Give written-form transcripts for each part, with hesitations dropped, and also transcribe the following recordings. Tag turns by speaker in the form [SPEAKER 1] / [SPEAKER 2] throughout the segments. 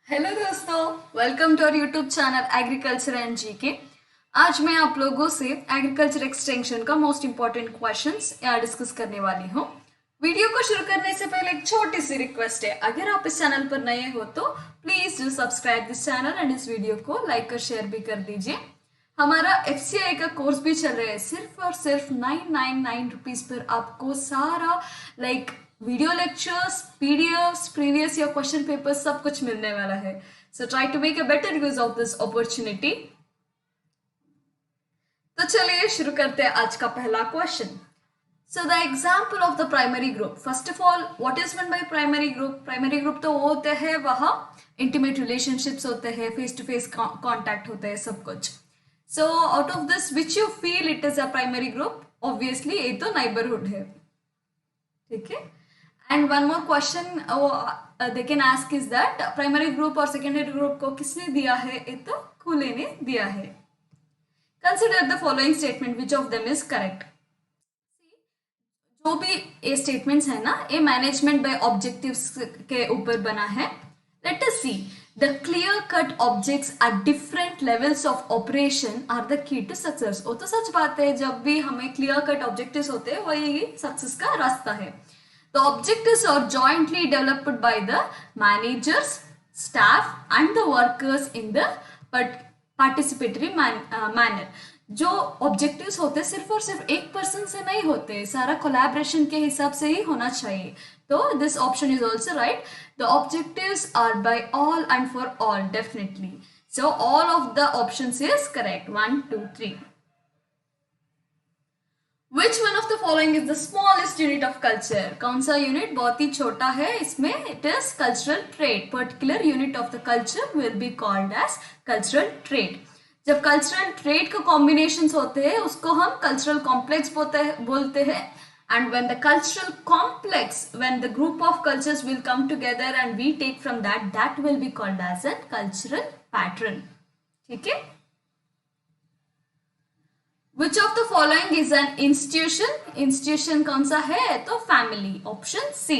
[SPEAKER 1] Hello दोस्तों, welcome to our YouTube channel agriculture and GK. आज मैं आप लोगों से एग्रीकल्चर एक्सटेंशन का मोस्ट इंपॉर्टेंट क्वेश्चंस डिस्कस करने वाली हूँ। वीडियो को शुरू करने से पहले एक छोटी सी रिक्वेस्ट है, अगर आप इस चैनल पर नए हो तो please do subscribe this channel and इस वीडियो को लाइक और शेयर भी कर दीजिए। हमारा FCI का कोर्स भी चल रहा है, सिर्फ और सिर्फ 999 रुपीज पर आपको सारा वीडियो लेक्चर्स, पीडीएफ्स, प्रीवियस या क्वेश्चन पेपर सब कुछ मिलने वाला है। So try to make a better use of this opportunity. तो चलिए शुरू करते हैं आज का पहला question. So the example of the primary group. First of all, what is mean by primary group? Primary group तो वो होते हैं, वहाँ इंटीमेट रिलेशनशिप्स होते हैं, फेस टू फेस कॉन्टैक्ट होते हैं, सब कुछ। So out of this which you feel it is a primary group? Obviously ये तो नाइबरहुड है, ठीक है। And one more question they can ask is that primary group और सेकेंडरी ग्रुप को किसने दिया है? ये तो खुले ने दिया है। Consider the following statement, which of them is correct? जो भी ये स्टेटमेंट्स है ना, ये मैनेजमेंट बाय ऑब्जेक्टिव्स के ऊपर बना है। Let us see the clear cut objects at different levels of operation are the key to success. वो तो सच बात है, जब भी हमें क्लियर कट ऑब्जेक्टिव्स होते हैं वही सक्सेस का रास्ता है। The objectives are jointly developed by the managers, staff and the workers in the participatory manner. जो ऑब्जेक्टिव्स होते हैं सिर्फ और सिर्फ एक पर्सन से नहीं होते, सारा कोलैबोरेशन के हिसाब से ही होना चाहिए। तो this option is also right. The objectives are by all and for all, definitely. So all of the options is correct, 1 2 3। Which one of the following is the smallest unit of culture? कौन सा unit बहुत ही छोटा है इसमें? It is cultural trait. Particular unit of the culture will be called as cultural trait. जब cultural trait के combinations होते हैं उसको हम कल्चरल कॉम्प्लेक्स बोलते हैं। And when the cultural complex, when the group of cultures will come together and we take from that, that will be called as a cultural pattern. ठीक है? Which of the following is an institution? Institution कौन सा है? तो family, option C.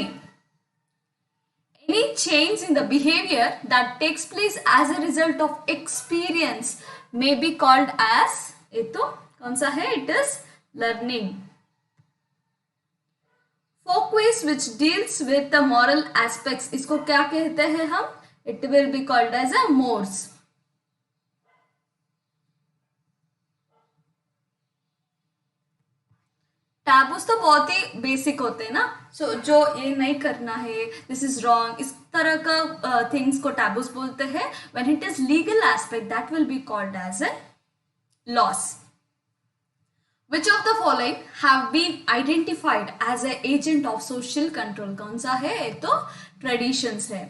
[SPEAKER 1] Any change in the behavior that takes place as a result of experience may be called as, ये तो कौन सा है? It is learning. Folk quiz which deals with the moral aspects, इसको क्या कहते हैं हम? It will be called as a mores. Taboos तो बहुत ही बेसिक होते हैं ना। सो जो ये नहीं करना है, दिस इज रॉन्ग, इस तरह का थिंग्स को टैबूज बोलते हैं। When it is legal aspect that will be called as a loss. Which of the following have been identified as an agent of social control? कौन सा है? तो ट्रेडिशंस है।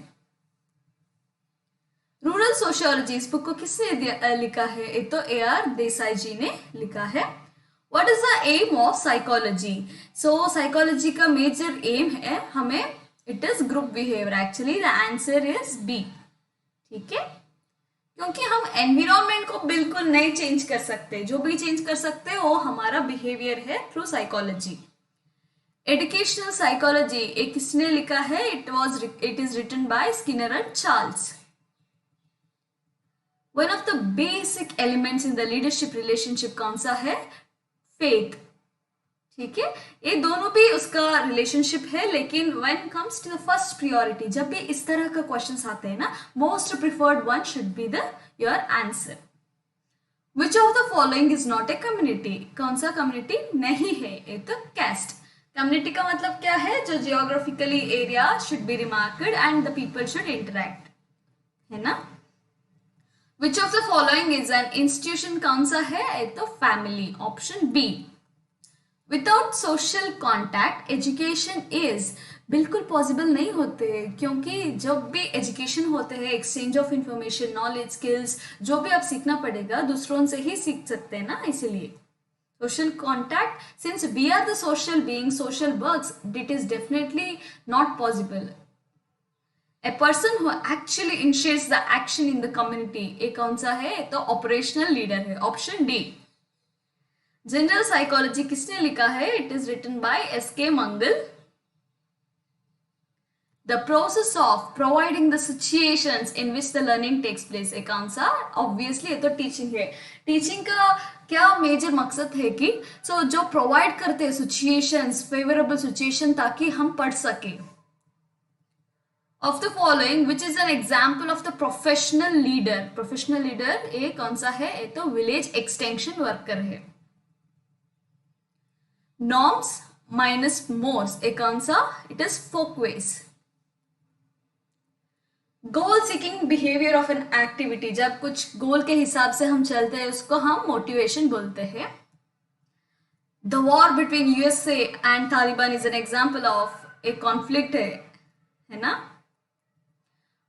[SPEAKER 1] रूरल सोशियोलॉजी इस बुक को किसने लिखा है? ये तो AR देसाई जी ने लिखा है। What is the aim of psychology? So psychology का major aim है हमें, it is group behavior. Actually the answer is B. ठीक है, क्योंकि हम environment को बिल्कुल नहीं चेंज कर सकते, जो भी चेंज कर सकते हैं वो हमारा बिहेवियर है थ्रू साइकोलॉजी। एजुकेशनल साइकोलॉजी ये किसने लिखा है? it is written by Skinner and Charles. One of the basic elements in the leadership relationship कौन सा है? फेथ। ठीक है, ये दोनों भी उसका रिलेशनशिप है, लेकिन when comes to the first priority, जब भी इस तरह का क्वेश्चंस आते हैं ना, most preferred one should be the your answer. Which of the following is not a community? कौन सा कम्युनिटी नहीं है? ये तो कैस्ट। कम्युनिटी का मतलब क्या है? जो geographically area should be remarked and the people should interact, है ना। Which of the following is an institution? कौन सा है? ये तो family, option B. Without social contact, education is बिल्कुल पॉसिबल नहीं होते, क्योंकि जब भी एजुकेशन होते हैं, exchange of information, knowledge, skills, जो भी आप सीखना पड़ेगा दूसरों से ही सीख सकते हैं ना। इसीलिए social contact, since we are the social beings, social works, it is definitely not possible. A person who actually initiates the action in the community, ये कौन सा है? तो ऑपरेशनल लीडर है, ऑप्शन डी। जनरल साइकोलॉजी किसने लिखा है? It is written by SK Mangal. The process of providing the situations in which the learning takes place. एक आंसर ऑब्वियसली ये तो टीचिंग है। टीचिंग का क्या मेजर मकसद है कि जो प्रोवाइड करते हैं सिचुएशंस, फेवरेबल सिचुएशन, ताकि हम पढ़ सके। Of the following which is an example of the professional leader. Professional leader ये कौन सा है? ये तो विलेज एक्सटेंशन वर्कर है। नॉर्म्स माइनस मोर्स, एक कौन सा? It is Folkways. Goal seeking behaviour of an activity, जब कुछ गोल के हिसाब से हम चलते हैं उसको हम मोटिवेशन बोलते हैं। The war between USA and Taliban is an example of A conflict है ना।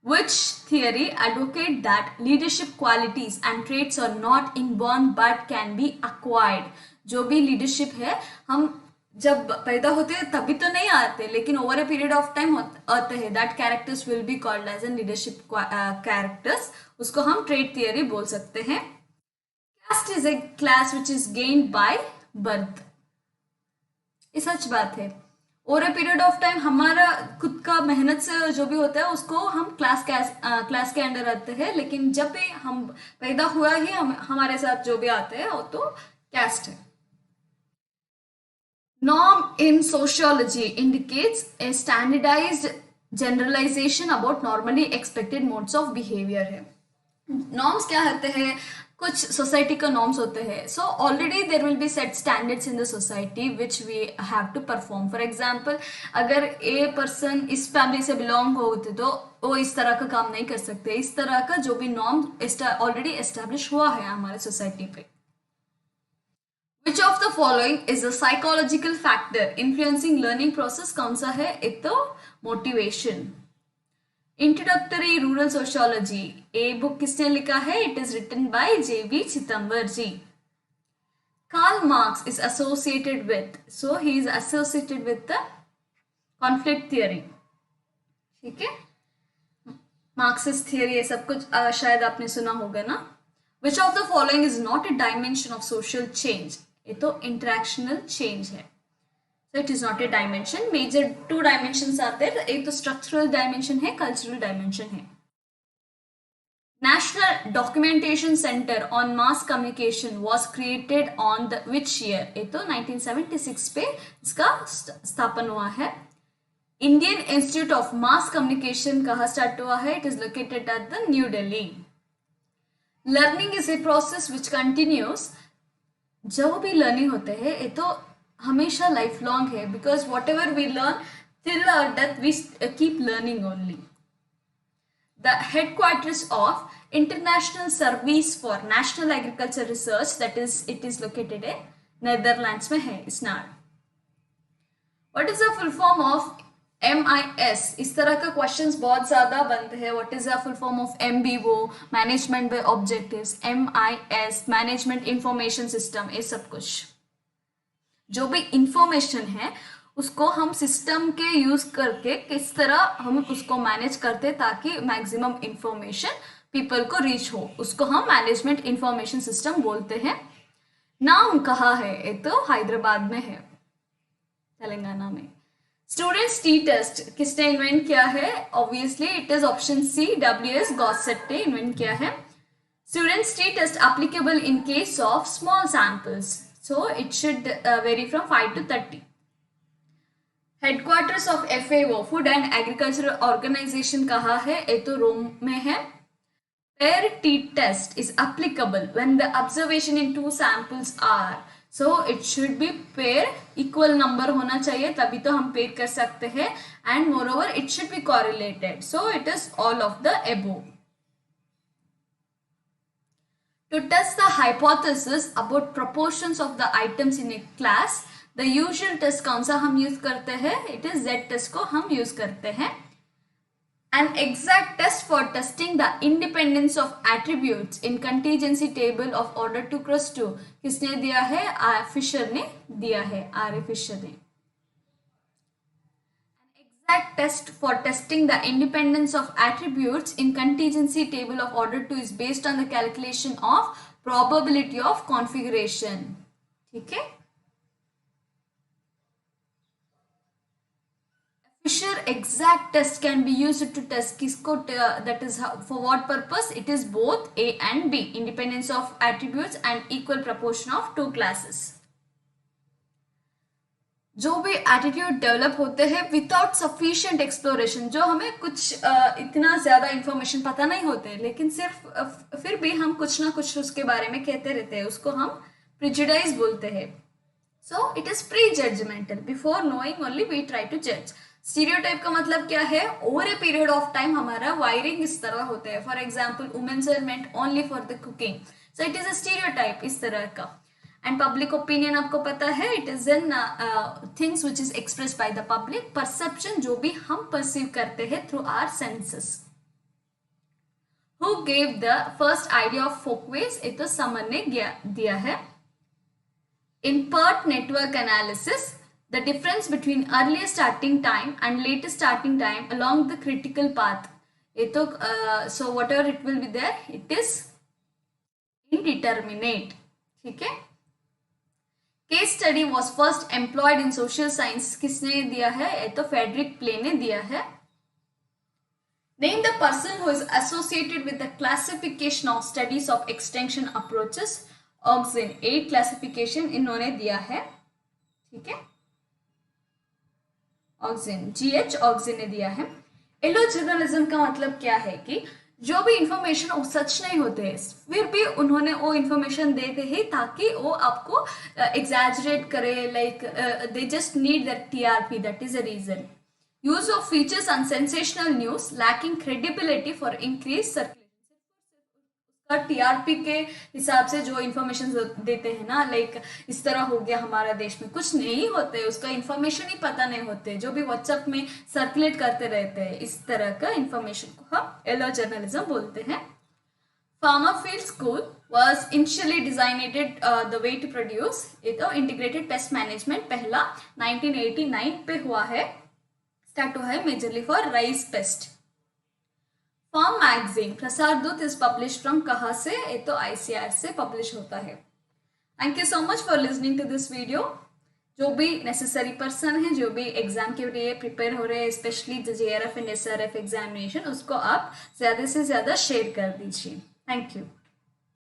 [SPEAKER 1] Which theory advocate that leadership qualities and traits are not inborn but can be acquired? जो भी लीडरशिप है, हम जब पैदा होते हैं तभी तो नहीं आते, लेकिन over a period of time आते हैं। That characters will be called as an leadership characters. उसको हम ट्रेट थियरी बोल सकते हैं। Caste is a class which is gained by birth, ये सच बात है। Over a period of time हमारा खुद का मेहनत से जो भी होता है उसको हम क्लास के अंडर आते हैं, लेकिन जब भी हम पैदा हुआ ही हमारे साथ जो भी आते हैं वो तो कैस्ट है। Norm in sociology indicates a standardized generalization about normally expected modes of behavior है। Norms क्या होते हैं? कुछ सोसाइटी का नॉर्म्स होते हैं। So already there will be set standards in the society which we have to perform. For example, अगर a person इस फैमिली से बिलोंग होते तो वो इस तरह का काम नहीं कर सकते। इस तरह का जो भी नॉर्म ऑलरेडी एस्टेब्लिश हुआ है हमारे सोसाइटी पे। Which of the following is a psychological factor influencing learning process? कौन सा है? एक तो motivation. Introductory rural sociology, a book किसने लिखा है? It is written by JB Chidambar ji. Karl Marx is associated with, so he is associated with the conflict theory. ठीक है, मार्क्सिस्ट थियरी, ये सब कुछ शायद आपने सुना होगा ना। विच of the following is not A dimension of social change? ये तो इंटरेक्शनल चेंज है, so it is not a dimension. Major two dimensions are there, एक तो structural dimension है, cultural dimension है। National Documentation Center on Mass Communication was created on the which year? ये तो 1976 पे इसका स्थापन हुआ है। Indian Institute of Mass Communication कहाँ स्टार्ट हुआ है? It is located at the New Delhi. Learning is a process which continues. जो भी लर्निंग होते हैं ये तो हमेशा लाइफ लॉन्ग है, because whatever we learn till our death we keep learning only. The headquarters of international service for national agriculture research, that is it is located in Netherlands में है, स्नाड। What is the full form of MIS? इस तरह का questions बहुत ज्यादा बनते हैं। What is the full form of MBO? Management by objectives. MIS management information system. ये सब कुछ जो भी इंफॉर्मेशन है उसको हम सिस्टम के यूज करके किस तरह हम उसको मैनेज करते ताकि मैक्सिमम इंफॉर्मेशन पीपल को रीच हो, उसको हम मैनेजमेंट इंफॉर्मेशन सिस्टम बोलते हैं। नाम कहाँ है? ये तो हैदराबाद में है, तेलंगाना में। स्टूडेंट्स टी टेस्ट किसने इन्वेंट किया है? Obviously it is option C, WS Gosset ने इन्वेंट किया है। Students T test applicable in case of small samples, so it should vary from 5 to 30। Headquarters of FAO food and agriculture organisation कहाँ है? ये तो रोम में है। Pair T test is applicable when the observation in 2 samples are, so it should be pair, equal number होना चाहिए तभी तो हम पेयर कर सकते हैं, and moreover it should be correlated, so it is all of the above. To test the hypothesis about proportions of the items in a class, the usual test कौन सा हम यूज करते हैं? It is Z test को हम use करते हैं। An exact test for testing the independence of attributes in contingency table of order 2 cross 2 किसने दिया है? फिशर ने दिया है, R.A. फिशर ने। An exact test for testing the independence of attributes in contingency table of order 2 is based on the calculation of probability of configuration। ठीक है। Fisher exact test can be used to test किसको, that is for what purpose? It is both A and B, independence of attributes and equal proportion of two classes. जो भी attitude develop होते हैं without sufficient exploration, जो हमें कुछ इतना ज्यादा इंफॉर्मेशन पता नहीं होते लेकिन सिर्फ फिर भी हम कुछ ना कुछ उसके बारे में कहते रहते हैं, उसको हम प्रिजुडाइज बोलते हैं. So it is pre judgemental, before knowing only we try to जज. स्टीरियोटाइप का मतलब क्या है? Over a period of time हमारा वायरिंग इस तरह होता है. For example womens are meant only for the cooking, so it is a stereotype इस तरह का. एंड पब्लिक ओपिनियन आपको पता है, it is in things which is express by the public. Perception जो भी हम परसीव करते हैं through our senses. Who gave the first idea of folkways? ये तो समन ने दिया है. In PERT network analysis, the difference between earlier starting time and later starting time along the critical path. So whatever it will be there, it is indeterminate. ठीक है. Case study was first employed in social science. किसने दिया है? ये तो Frederick play ने दिया है. Name the person who is associated with the classification of studies of extension approaches. Auxin 8 classification इन्होंने दिया है. ठीक है, ऑक्सिन GH ऑक्सिन ने दिया है. एलो जर्नलिज्म का मतलब क्या है कि जो भी इंफॉर्मेशन वो सच नहीं होते फिर भी उन्होंने वो इंफॉर्मेशन देते हैं ताकि वो आपको एग्जैजरेट करे, like they just need that TRP, that is a reason. Use of features on sensational news lacking credibility for increase circulation. TRP के हिसाब से जो इन्फॉर्मेशन देते हैं ना, लाइक इस तरह हो गया हमारा देश में, कुछ नहीं होते, उसका इन्फॉर्मेशन ही पता नहीं होते, जो भी व्हाट्सएप में सर्कुलेट करते रहते हैं, इस तरह का इन्फॉर्मेशन को हम एलो जर्नलिज्म बोलते हैं. फार्मरफील्ड school was initially designed the way to produce it integrated pest management. पहला 1989 पे हुआ है, स्टार्ट हुआ है majorly for rice paste. Form magazine प्रसार दूत इज पब्लिश फ्रॉम कहाँ से? ये तो ICAR से पब्लिश होता है. Thank you so much for listening to this video. जो भी नेसेसरी पर्सन है, जो भी एग्जाम के लिए प्रिपेयर हो रहे हैं, specially JRF and SRF examination, उसको आप ज़्यादा से ज़्यादा शेयर कर दीजिए. Thank you.